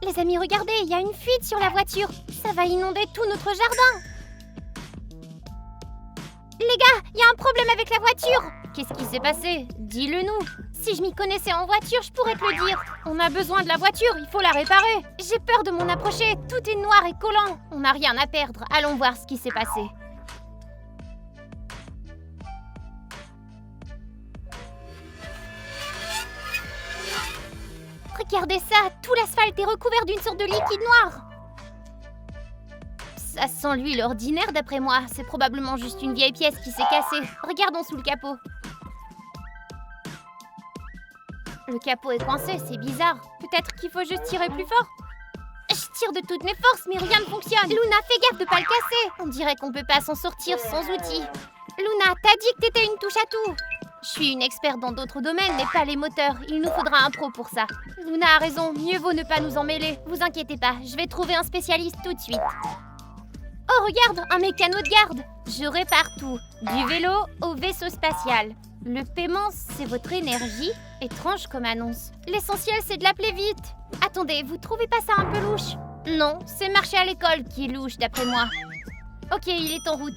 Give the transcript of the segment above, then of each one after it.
Les amis, regardez, il y a une fuite sur la voiture. Ça va inonder tout notre jardin. Les gars, il y a un problème avec la voiture. Qu'est-ce qui s'est passé? Dis-le-nous. Si je m'y connaissais en voiture, je pourrais te le dire. On a besoin de la voiture, il faut la réparer. J'ai peur de m'en approcher, tout est noir et collant. On n'a rien à perdre, allons voir ce qui s'est passé. Regardez ça, tout l'asphalte est recouvert d'une sorte de liquide noir. Ça sent l'huile ordinaire d'après moi. C'est probablement juste une vieille pièce qui s'est cassée. Regardons sous le capot. Le capot est coincé, c'est bizarre. Peut-être qu'il faut juste tirer plus fort. Je tire de toutes mes forces, mais rien ne fonctionne. Luna, fais gaffe de pas le casser. On dirait qu'on peut pas s'en sortir sans outils. Luna, t'as dit que t'étais une touche à tout. Je suis une experte dans d'autres domaines, mais pas les moteurs. Il nous faudra un pro pour ça. Luna a raison, mieux vaut ne pas nous en mêler. Vous inquiétez pas, je vais trouver un spécialiste tout de suite. Oh, regarde, un mécano de garde. Je répare tout, du vélo au vaisseau spatial. Le paiement, c'est votre énergie. Étrange comme annonce. L'essentiel, c'est de l'appeler vite. Attendez, vous trouvez pas ça un peu louche? Non, c'est marcher à l'école qui est louche, d'après moi. Ok, il est en route.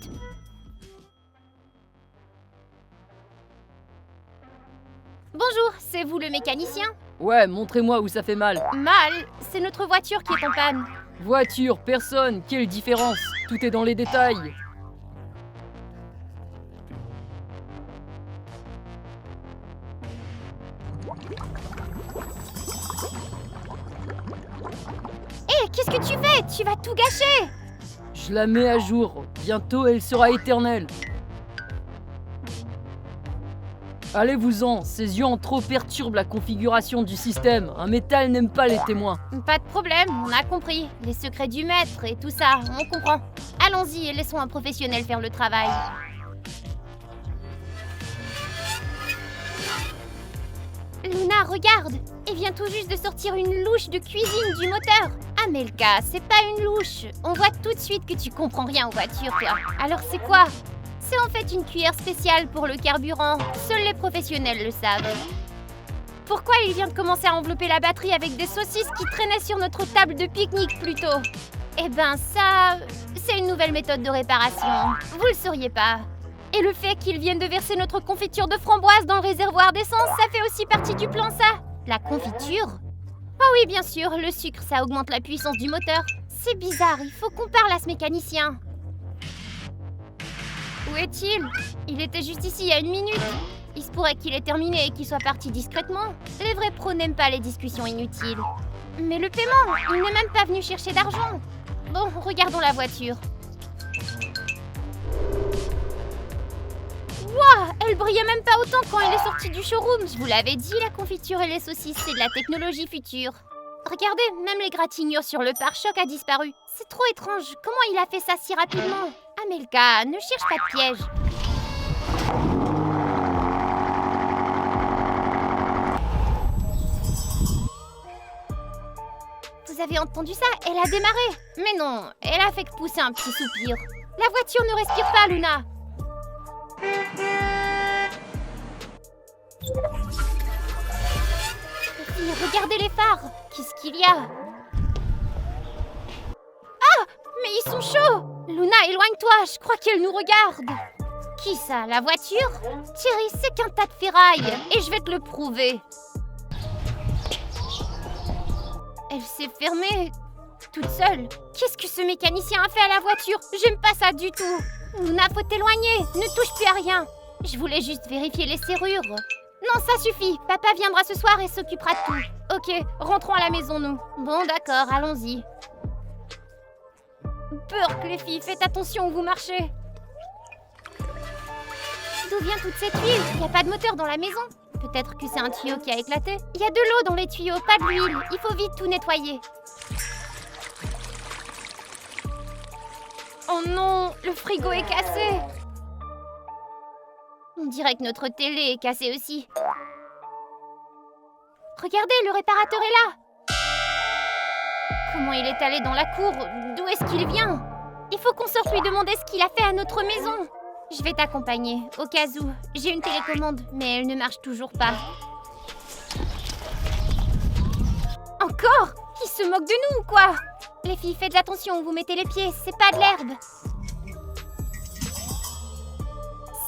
Bonjour, c'est vous le mécanicien? Ouais, montrez-moi où ça fait mal. Mal, c'est notre voiture qui est en panne. Voiture, personne, quelle différence? Tout est dans les détails. Hé, qu'est-ce que tu fais? Tu vas tout gâcher! Je la mets à jour. Bientôt, elle sera éternelle. Allez-vous-en, ces yeux en trop perturbent la configuration du système. Un métal n'aime pas les témoins. Pas de problème, on a compris. Les secrets du maître et tout ça, on comprend. Allons-y et laissons un professionnel faire le travail. Luna, regarde! Il vient tout juste de sortir une louche de cuisine du moteur. Amelka, c'est pas une louche. On voit tout de suite que tu comprends rien aux voitures, toi. Alors c'est quoi? C'est en fait une cuillère spéciale pour le carburant. Seuls les professionnels le savent. Pourquoi il vient de commencer à envelopper la batterie avec des saucisses qui traînaient sur notre table de pique-nique plus tôt? Eh ben ça, c'est une nouvelle méthode de réparation. Vous le sauriez pas. Et le fait qu'ils viennent de verser notre confiture de framboise dans le réservoir d'essence, ça fait aussi partie du plan, ça? La confiture? Oh oui, bien sûr, le sucre, ça augmente la puissance du moteur. C'est bizarre, il faut qu'on parle à ce mécanicien. Où est-il? Il était juste ici il y a une minute. Il se pourrait qu'il ait terminé et qu'il soit parti discrètement. Les vrais pros n'aiment pas les discussions inutiles. Mais le paiement, il n'est même pas venu chercher d'argent. Bon, regardons la voiture. Wouah, elle brillait même pas autant quand elle est sortie du showroom. Je vous l'avais dit, la confiture et les saucisses, c'est de la technologie future. Regardez, même l'égratignure sur le pare-choc a disparu. C'est trop étrange. Comment il a fait ça si rapidement? Amelka, ne cherche pas de piège. Vous avez entendu ça? Elle a démarré. Mais non, elle a fait que pousser un petit soupir. La voiture ne respire pas, Luna. Et regardez les phares. Qu'est-ce qu'il y a? Ah! Mais ils sont chauds! Luna, éloigne-toi, je crois qu'elle nous regarde. Qui ça? La voiture? Thierry, c'est qu'un tas de ferraille. Et je vais te le prouver. Elle s'est fermée toute seule. Qu'est-ce que ce mécanicien a fait à la voiture? J'aime pas ça du tout. Luna, faut t'éloigner. Ne touche plus à rien. Je voulais juste vérifier les serrures. Non, ça suffit. Papa viendra ce soir et s'occupera de tout. Ok, rentrons à la maison, nous. Bon, d'accord, allons-y. Burk, les filles, faites attention où vous marchez. D'où vient toute cette huile? Il n'y a pas de moteur dans la maison. Peut-être que c'est un tuyau qui a éclaté. Il y a de l'eau dans les tuyaux, pas de l'huile. Il faut vite tout nettoyer. Oh non, le frigo est cassé. On dirait que notre télé est cassée aussi. Regardez, le réparateur est là. Comment il est allé dans la cour? D'où est-ce qu'il vient? Il faut qu'on sorte lui demander ce qu'il a fait à notre maison. Je vais t'accompagner, au cas où. J'ai une télécommande, mais elle ne marche toujours pas. Encore? Qui se moque de nous ou quoi? Les filles, faites attention où vous mettez les pieds, c'est pas de l'herbe.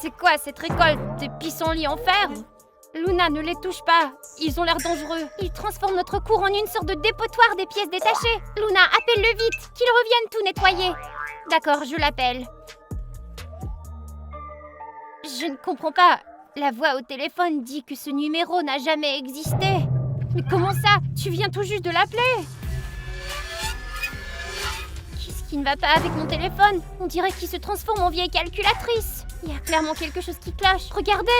C'est quoi cette récolte? Des pissenlits en fer? Luna, ne les touche pas. Ils ont l'air dangereux. Ils transforment notre cour en une sorte de dépotoir des pièces détachées. Luna, appelle-le vite, qu'il revienne tout nettoyer. D'accord, je l'appelle. Je ne comprends pas. La voix au téléphone dit que ce numéro n'a jamais existé. Mais comment ça? Tu viens tout juste de l'appeler? Qu'est-ce qui ne va pas avec mon téléphone? On dirait qu'il se transforme en vieille calculatrice. Il y a clairement quelque chose qui cloche. Regardez!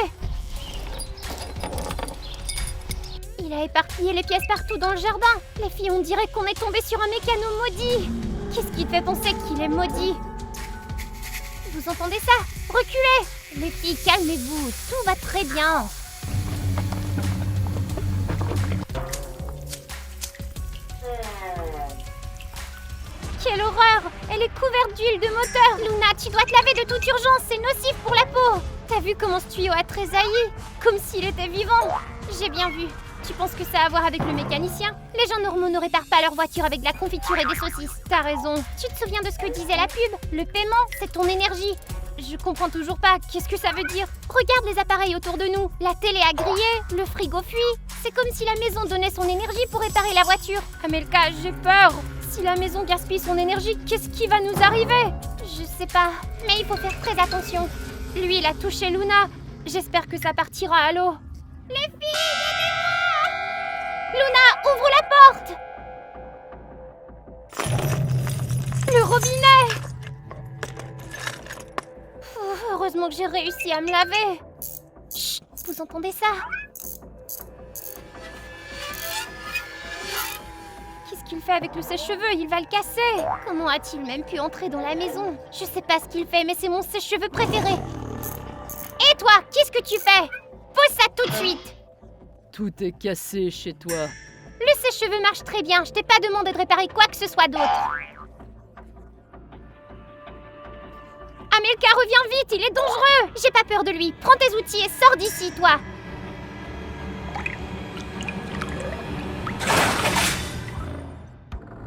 Il a éparpillé les pièces partout dans le jardin. Les filles, on dirait qu'on est tombé sur un mécano maudit. Qu'est-ce qui te fait penser qu'il est maudit? Vous entendez ça? Reculez! Les filles, calmez-vous. Tout va très bien. Quelle horreur! Elle est couverte d'huile de moteur. Luna, tu dois te laver de toute urgence. C'est nocif pour la peau. T'as vu comment ce tuyau a tressailli? Comme s'il était vivant. J'ai bien vu. Tu penses que ça a à voir avec le mécanicien? Les gens normaux ne réparent pas leur voiture avec de la confiture et des saucisses. T'as raison. Tu te souviens de ce que disait la pub? Le paiement, c'est ton énergie. Je comprends toujours pas. Qu'est-ce que ça veut dire? Regarde les appareils autour de nous. La télé a grillé, le frigo fuit. C'est comme si la maison donnait son énergie pour réparer la voiture. Amelka, j'ai peur. Si la maison gaspille son énergie, qu'est-ce qui va nous arriver? Je sais pas, mais il faut faire très attention. Lui, il a touché Luna. J'espère que ça partira à l'eau. Les filles, aidez-moi! Luna, ouvre la porte! Le robinet! Heureusement que j'ai réussi à me laver. Chut, vous entendez ça? Qu'est-ce qu'il fait avec le sèche-cheveux? Il va le casser. Comment a-t-il même pu entrer dans la maison? Je sais pas ce qu'il fait, mais c'est mon sèche-cheveux préféré. Et toi, qu'est-ce que tu fais? Pose ça tout de suite. Tout est cassé chez toi. Le sèche-cheveux marche très bien. Je t'ai pas demandé de réparer quoi que ce soit d'autre. Amelka, reviens vite, il est dangereux. J'ai pas peur de lui. Prends tes outils et sors d'ici, toi.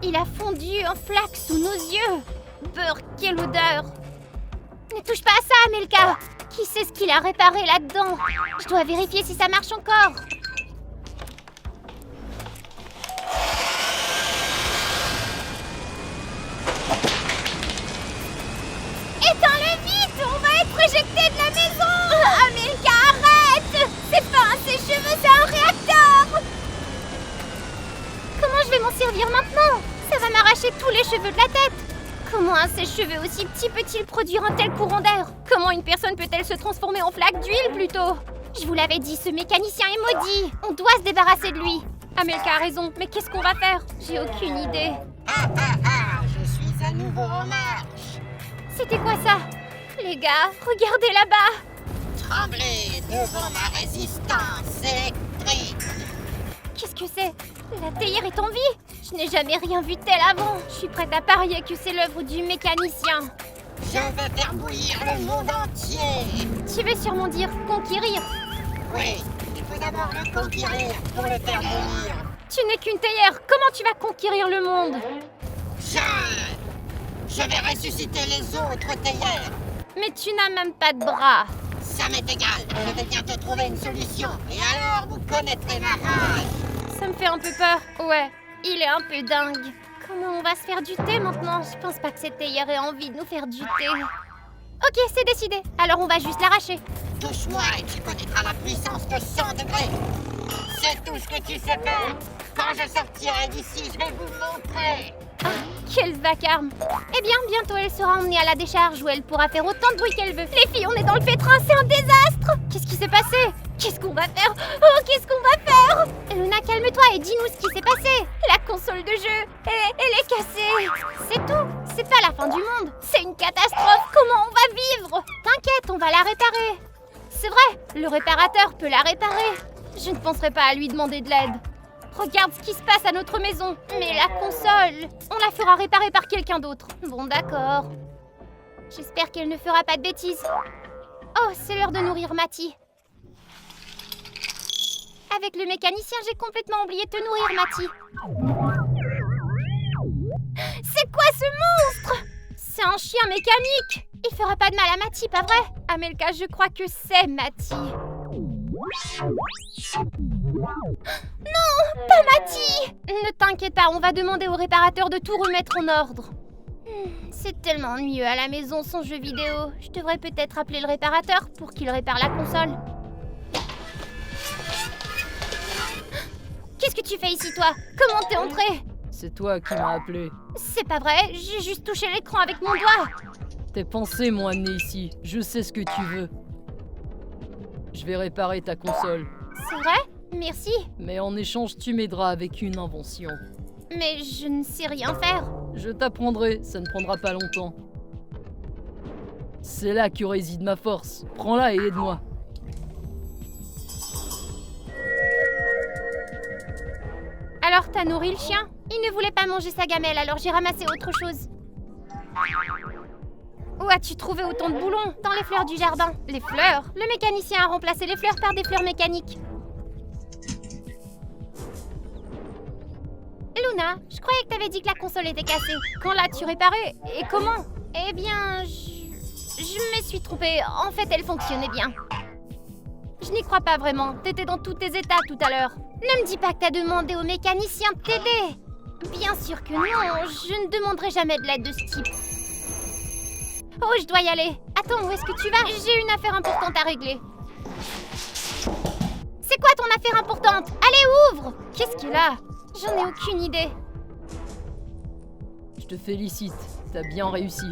Il a fondu en flaque sous nos yeux. Beurre, quelle odeur. Ne touche pas à ça, Amelka. Qui sait ce qu'il a réparé là-dedans? Je dois vérifier si ça marche encore. Éteins-le vite, on va être éjecté de la maison. Amelka, arrête. C'est pas un sèche-cheveux, c'est un réacteur. Comment je vais m'en servir maintenant? Ça va m'arracher tous les cheveux de la tête. Comment un sèche-cheveux aussi petit peut-il produire un tel courant d'air? Comment une personne peut-elle se transformer en flaque d'huile plutôt? Je vous l'avais dit, ce mécanicien est maudit. On doit se débarrasser de lui. Amelka a raison, mais qu'est-ce qu'on va faire? J'ai aucune idée. Je suis à nouveau en marche. C'était quoi ça? Les gars, regardez là-bas. Tremblez devant ma résistance électrique. Qu'est-ce que c'est? La théière est en vie? Je n'ai jamais rien vu de tel avant. Je suis prête à parier que c'est l'œuvre du mécanicien. Je vais faire bouillir le monde entier. Tu veux sûrement dire conquérir. Oui, il faut d'abord le conquérir pour le faire bouillir. Tu n'es qu'une théière. Comment tu vas conquérir le monde? Je vais ressusciter les autres théières. Mais tu n'as même pas de bras. Ça m'est égal. Je vais bientôt trouver une solution. Et alors, vous connaîtrez ma rage. Ça me fait un peu peur. Ouais, il est un peu dingue. Comment on va se faire du thé maintenant? Je pense pas que cette théière ait envie de nous faire du thé. Ok, c'est décidé. Alors on va juste l'arracher. Touche-moi et tu connaîtras la puissance de 100 degrés. C'est tout ce que tu sais faire. Quand je sortirai d'ici, je vais vous montrer. Ah, quel vacarme. Eh bien, bientôt elle sera emmenée à la décharge où elle pourra faire autant de bruit qu'elle veut. Les filles, on est dans le pétrin, c'est un désastre. Qu'est-ce qui s'est passé? Qu'est-ce qu'on va faire? Oh, qu'est-ce qu'on va faire? Luna, calme-toi et dis-nous ce qui s'est passé. La console de jeu, elle est cassée. C'est tout. C'est pas la fin du monde. C'est une catastrophe. Comment on va vivre? T'inquiète, on va la réparer. C'est vrai, le réparateur peut la réparer. Je ne penserai pas à lui demander de l'aide. Regarde ce qui se passe à notre maison. Mais la console, on la fera réparer par quelqu'un d'autre. Bon, d'accord. J'espère qu'elle ne fera pas de bêtises. Oh, c'est l'heure de nourrir Mati. Avec le mécanicien, j'ai complètement oublié de te nourrir, Mati. ce monstre? C'est un chien mécanique. Il fera pas de mal à Matty, pas vrai? Amelka, je crois que c'est Matty. Non, pas Matty! Ne t'inquiète pas, on va demander au réparateur de tout remettre en ordre. C'est tellement ennuyeux à la maison sans jeu vidéo. Je devrais peut-être appeler le réparateur pour qu'il répare la console. Qu'est-ce que tu fais ici, toi? Comment t'es entré? C'est toi qui m'as appelé. C'est pas vrai, j'ai juste touché l'écran avec mon doigt. Tes pensées m'ont amené ici. Je sais ce que tu veux. Je vais réparer ta console. C'est vrai? Merci. Mais en échange, tu m'aideras avec une invention. Mais je ne sais rien faire. Je t'apprendrai, ça ne prendra pas longtemps. C'est là que réside ma force. Prends-la et aide-moi. Alors t'as nourri le chien? Il ne voulait pas manger sa gamelle, alors j'ai ramassé autre chose. Où as-tu trouvé autant de boulons? Dans les fleurs du jardin. Les fleurs? Le mécanicien a remplacé les fleurs par des fleurs mécaniques. Luna, je croyais que t'avais dit que la console était cassée. Quand l'as-tu réparée? Et comment? Eh bien, je me suis trompée. En fait, elle fonctionnait bien. Je n'y crois pas vraiment. T'étais dans tous tes états tout à l'heure. Ne me dis pas que t'as demandé au mécanicien de t'aider. Bien sûr que non, je ne demanderai jamais de l'aide de ce type. Oh, je dois y aller. Attends, où est-ce que tu vas? J'ai une affaire importante à régler. C'est quoi ton affaire importante? Allez, ouvre! Qu'est-ce qu'il a? J'en ai aucune idée. Je te félicite, t'as bien réussi.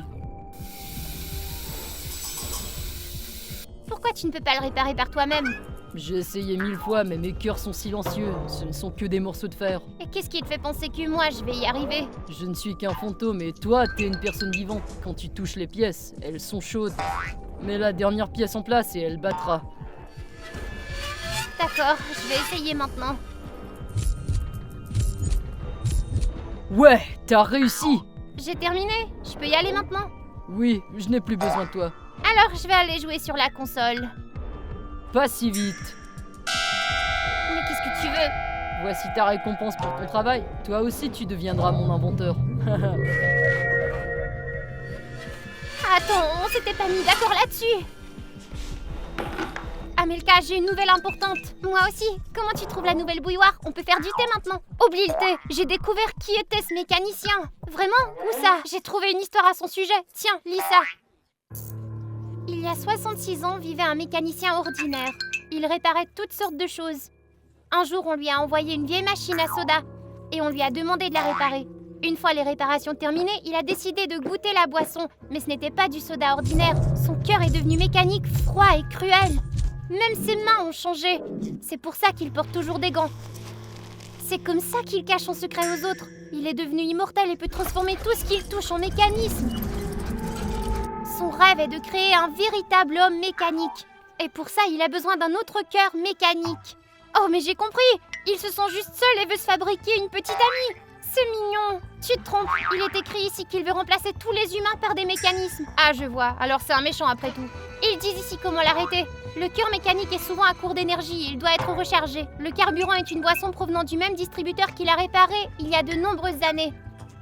Pourquoi tu ne peux pas le réparer par toi-même? J'ai essayé 1000 fois, mais mes cœurs sont silencieux. Ce ne sont que des morceaux de fer. Et qu'est-ce qui te fait penser que moi, je vais y arriver? Je ne suis qu'un fantôme, et toi, t'es une personne vivante. Quand tu touches les pièces, elles sont chaudes. Mets la dernière pièce en place et elle battra. D'accord, je vais essayer maintenant. Ouais, t'as réussi! J'ai terminé. Je peux y aller maintenant? Oui, je n'ai plus besoin de toi. Alors, je vais aller jouer sur la console. Pas si vite. Mais qu'est-ce que tu veux? Voici ta récompense pour ton travail. Toi aussi, tu deviendras mon inventeur. Attends, on s'était pas mis d'accord là-dessus. Amelka, j'ai une nouvelle importante. Moi aussi. Comment tu trouves la nouvelle bouilloire? On peut faire du thé maintenant. Oublie le thé. J'ai découvert qui était ce mécanicien. Vraiment? Où ça? J'ai trouvé une histoire à son sujet. Tiens, lis ça. Il y a 66 ans vivait un mécanicien ordinaire. Il réparait toutes sortes de choses. Un jour, on lui a envoyé une vieille machine à soda et on lui a demandé de la réparer. Une fois les réparations terminées, il a décidé de goûter la boisson, mais ce n'était pas du soda ordinaire. Son cœur est devenu mécanique, froid et cruel. Même ses mains ont changé. C'est pour ça qu'il porte toujours des gants. C'est comme ça qu'il cache son secret aux autres. Il est devenu immortel et peut transformer tout ce qu'il touche en mécanisme. Son rêve est de créer un véritable homme mécanique. Et pour ça, il a besoin d'un autre cœur mécanique. Oh, mais j'ai compris! Il se sent juste seul et veut se fabriquer une petite amie. C'est mignon. Tu te trompes. Il est écrit ici qu'il veut remplacer tous les humains par des mécanismes. Ah, je vois. Alors c'est un méchant après tout. Ils disent ici comment l'arrêter. Le cœur mécanique est souvent à court d'énergie. Il doit être rechargé. Le carburant est une boisson provenant du même distributeur qui l'a réparé il y a de nombreuses années.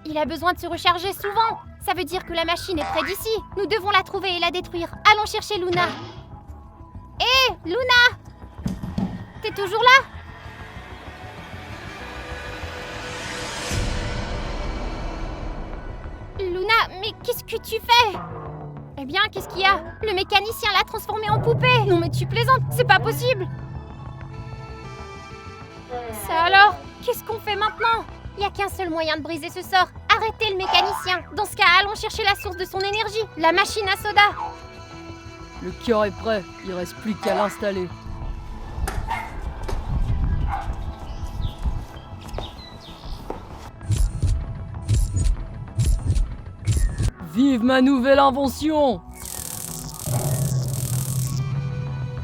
Il a besoin de se recharger souvent. Ça veut dire que la machine est près d'ici. Nous devons la trouver et la détruire. Allons chercher Luna. Hé, Luna! T'es toujours là? Luna, mais qu'est-ce que tu fais? Eh bien, qu'est-ce qu'il y a? Le mécanicien l'a transformée en poupée. Non mais tu plaisantes, c'est pas possible. Ça alors? Qu'est-ce qu'on fait maintenant? Il n'y a qu'un seul moyen de briser ce sort. Arrêtez le mécanicien. Dans ce cas, allons chercher la source de son énergie. La machine à soda. Le cœur est prêt, il reste plus qu'à l'installer. Vive ma nouvelle invention!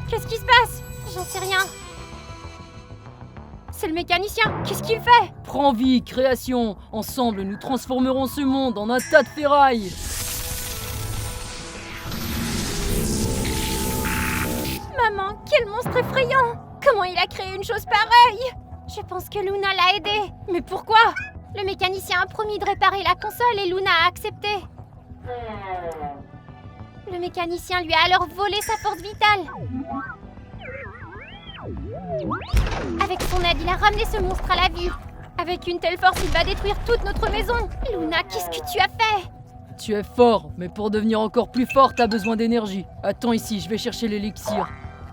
Qu'est-ce qui se passe? J'en sais rien. C'est le mécanicien. Qu'est-ce qu'il fait? Prends vie, création! Ensemble, nous transformerons ce monde en un tas de ferraille! Maman, quel monstre effrayant! Comment il a créé une chose pareille? Je pense que Luna l'a aidé. Mais pourquoi? Le mécanicien a promis de réparer la console et Luna a accepté. Le mécanicien lui a alors volé sa force vitale. Avec son aide, il a ramené ce monstre à la vie. Avec une telle force, il va détruire toute notre maison. Luna, qu'est-ce que tu as fait? Tu es fort, mais pour devenir encore plus fort, t'as besoin d'énergie. Attends ici, je vais chercher l'élixir.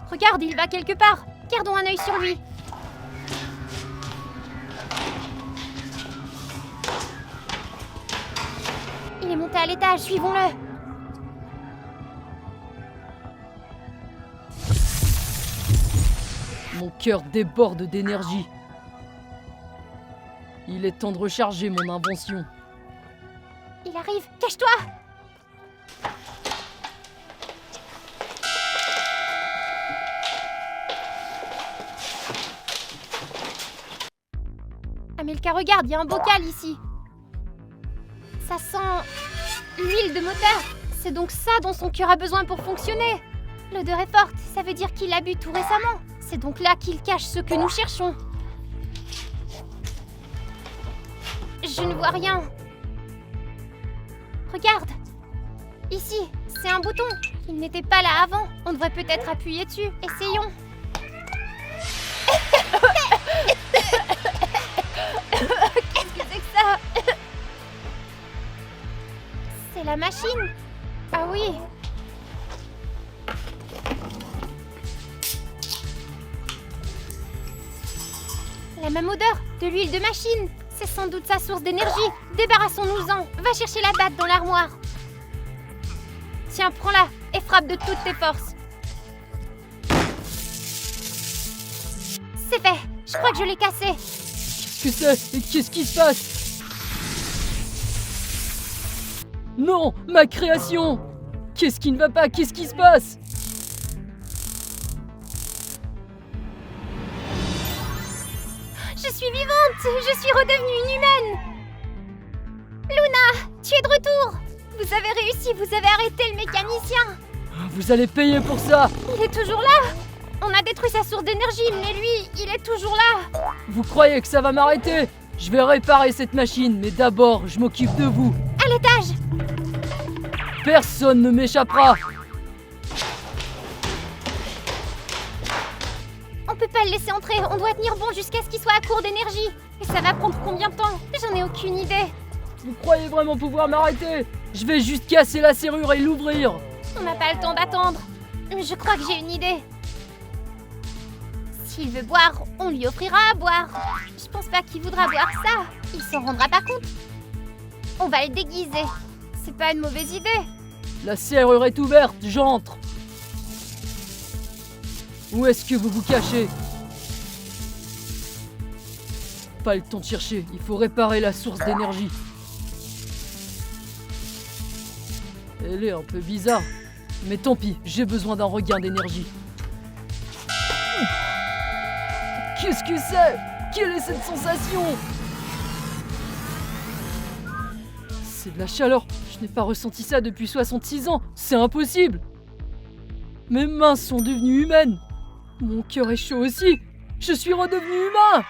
Regarde, il va quelque part. Gardons un œil sur lui. Il est monté à l'étage, suivons-le. Mon cœur déborde d'énergie. Il est temps de recharger mon invention. Il arrive, cache-toi! Amelka, regarde, il y a un bocal ici. Ça sent l'huile de moteur. C'est donc ça dont son cœur a besoin pour fonctionner. L'odeur est forte, ça veut dire qu'il l'a bu tout récemment. C'est donc là qu'il cache ce que nous cherchons. Je ne vois rien. Regarde. Ici, c'est un bouton. Il n'était pas là avant. On devrait peut-être appuyer dessus. Essayons. Qu'est-ce que c'est que ça? C'est la machine. Ah oui. La même odeur, de l'huile de machine. C'est sans doute sa source d'énergie. Débarrassons-nous-en. Va chercher la batte dans l'armoire. Tiens, prends-la et frappe de toutes tes forces. C'est fait. Je crois que je l'ai cassé. Qu'est-ce que c'est? Et qu'est-ce qui se passe? Non, ma création! Qu'est-ce qui ne va pas? Qu'est-ce qui se passe? Je suis vivante. Je suis redevenue une humaine. Luna, tu es de retour. Vous avez réussi, vous avez arrêté le mécanicien. Vous allez payer pour ça! Il est toujours là. On a détruit sa source d'énergie, mais lui, il est toujours là. Vous croyez que ça va m'arrêter? Je vais réparer cette machine, mais d'abord, je m'occupe de vous. À l'étage. Personne ne m'échappera! On peut pas le laisser entrer, on doit tenir bon jusqu'à ce qu'il soit à court d'énergie. Et ça va prendre combien de temps? J'en ai aucune idée. Vous croyez vraiment pouvoir m'arrêter? Je vais juste casser la serrure et l'ouvrir. On n'a pas le temps d'attendre. Mais je crois que j'ai une idée. S'il veut boire, on lui offrira à boire. Je pense pas qu'il voudra boire ça. Il s'en rendra pas compte. On va le déguiser. C'est pas une mauvaise idée. La serrure est ouverte, j'entre. Où est-ce que vous vous cachez? Pas le temps de chercher, il faut réparer la source d'énergie. Elle est un peu bizarre. Mais tant pis, j'ai besoin d'un regain d'énergie. Qu'est-ce que c'est? Quelle est cette sensation? C'est de la chaleur. Je n'ai pas ressenti ça depuis 66 ans. C'est impossible. Mes mains sont devenues humaines. Mon cœur est chaud aussi. Je suis redevenu humain.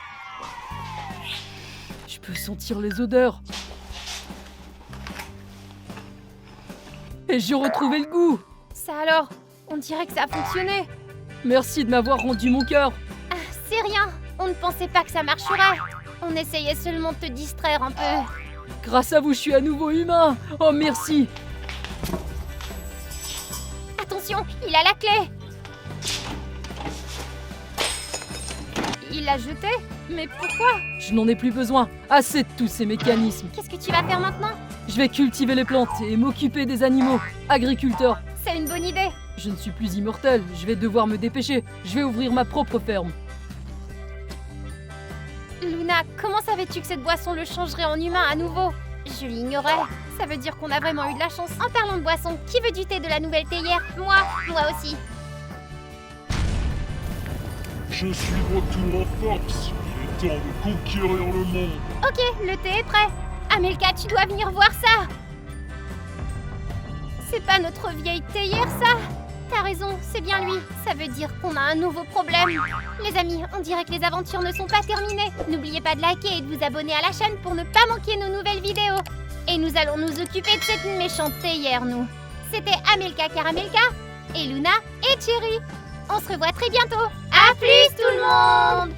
Je peux sentir les odeurs. Et j'ai retrouvé le goût. Ça alors, on dirait que ça a fonctionné. Merci de m'avoir rendu mon cœur. Ah, c'est rien. On ne pensait pas que ça marcherait. On essayait seulement de te distraire un peu. Grâce à vous, je suis à nouveau humain. Oh, merci. Attention, il a la clé. Il l'a jetée? Mais pourquoi? Je n'en ai plus besoin. Assez de tous ces mécanismes. Qu'est-ce que tu vas faire maintenant? Je vais cultiver les plantes et m'occuper des animaux. Agriculteur. C'est une bonne idée. Je ne suis plus immortel. Je vais devoir me dépêcher. Je vais ouvrir ma propre ferme. Luna, comment savais-tu que cette boisson le changerait en humain à nouveau? Je l'ignorais. Ça veut dire qu'on a vraiment eu de la chance. En parlant de boisson, qui veut du thé de la nouvelle théière? Moi aussi. Je suis de retour en force. Il est temps de conquérir le monde. Ok, le thé est prêt. Amelka, tu dois venir voir ça. C'est pas notre vieille théière, ça? T'as raison, c'est bien lui. Ça veut dire qu'on a un nouveau problème. Les amis, on dirait que les aventures ne sont pas terminées. N'oubliez pas de liker et de vous abonner à la chaîne pour ne pas manquer nos nouvelles vidéos. Et nous allons nous occuper de cette méchante théière, nous. C'était Amelka Caramelka et Luna et Cherry. On se revoit très bientôt. À plus tout le monde!